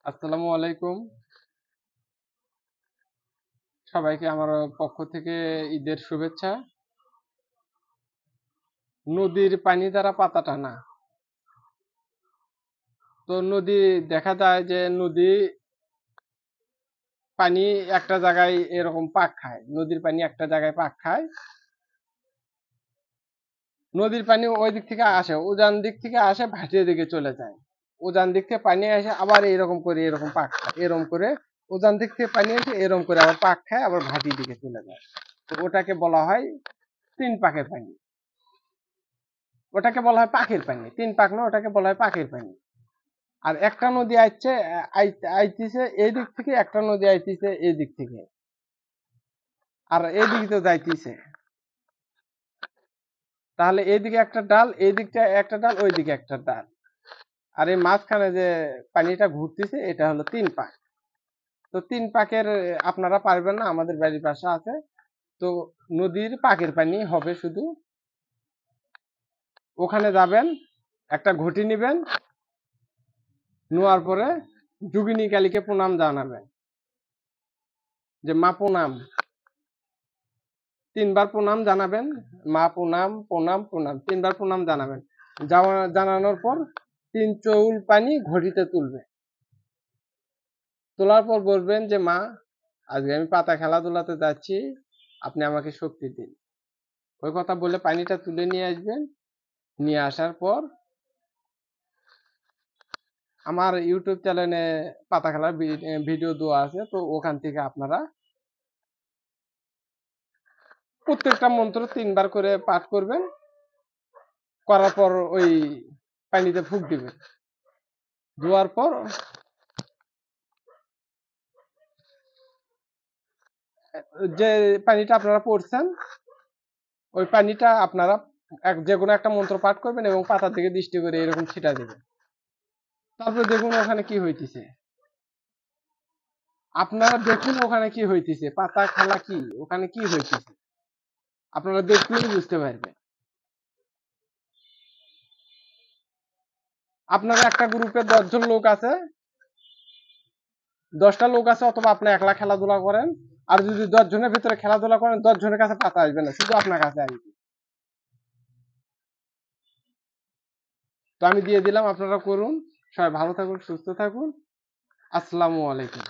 আসসালামু আলাইকুম। সবাইকে আমার পক্ষ থেকে ঈদের শুভেচ্ছা। নদীর পানি দ্বারা পাতা টানা। তো নদী দেখা যায় যে নদী পানি একটা জায়গায় এরকম পাক খায়। নদীর পানি একটা জায়গায় পাক খায়। নদীর পানি ওই দিক থেকে আসে, উজান দিক থেকে আসে, ভাটির দিকে চলে যায়। উজান দিক থেকে পানি আসে আবার এরকম করে এরকম পাক খায়। এরকম করে উজান দিক থেকে পানি আসে এরকম করে আবার পাক খায়, আবার ভাটির দিকে চলে যায়। তো ওটাকে বলা হয় তিন পাকের পানি। ওটাকে বলা হয় পাখির পানি। তিন পাক না, ওটাকে বলা হয় পাখির পানি। আর একটা নদী আইছে, আইতিছে এই দিক থেকে, একটা নদী আইতিছে এই দিক থেকে, আর এইদিকে তো যাইতিছে। তাহলে এইদিকে একটা ডাল, এই দিকটা একটা ডাল, ওই দিকে একটা ডাল, আর এই মাঝখানে যে পানিটা ঘুরতেছে এটা হলো তিন পাক। তো তিন পাকের আপনারা পারবেন না, আমাদের বাড়ির পাশে আছে। তো নদীর পাকের পানি হবে শুধু। ওখানে যাবেন, একটা ঘটি নিবেন, নেওয়ার পরে যোগিনী কালীকে প্রণাম জানাবেন যে মা প্রণাম। তিনবার প্রণাম জানাবেন, মা প্রণাম, প্রণাম, প্রণাম, তিনবার প্রণাম জানাবেন। জানানোর পর তিন চৌল পানি ঘটিতে তুলবে। তোলার পর বলবেন যে মা, আজকে আমি পাতা খেলাধুলাতে যাচ্ছি, আপনি আমাকে শক্তি দিন। ওই কথা বলে পানিটা তুলে নিয়ে আসবেন। নিয়ে আসার পর আমার ইউটিউব চ্যানেলে পাতা খেলার ভিডিও দেওয়া আছে, তো ওখান থেকে আপনারা প্রত্যেকটা মন্ত্র তিনবার করে পাঠ করবেন। করার পর ওই পানিতে ফুঁক দিবেন। ধোয়ার পর যে পানিটা আপনারা পড়ছেন, ওই পানিটা আপনারা যে কোনো একটা মন্ত্র পাঠ করবেন এবং পাতার দিকে দৃষ্টি করে এরকম ছিটা দেবেন। তারপর দেখুন ওখানে কি হইতেছে। আপনারা দেখুন ওখানে কি হইতেছে, পাতা খেলা কি, ওখানে কি হইতেছে আপনারা দেখলেই বুঝতে পারবেন। আপনারা একটা গ্রুপে 10 জন লোক আছে, 10টা লোক আছে, অথবা আপনি একলা খেলাধুলা করেন। আর যদি 10 জনের ভিতরে খেলাধুলা করেন, 10 জনের কাছে পাতা আসবে না, শুধু আপনার কাছে আসবে। তো আমি দিয়ে দিলাম, আপনারা করুন। সবাই ভালো থাকুন, সুস্থ থাকুন। আসসালামু আলাইকুম।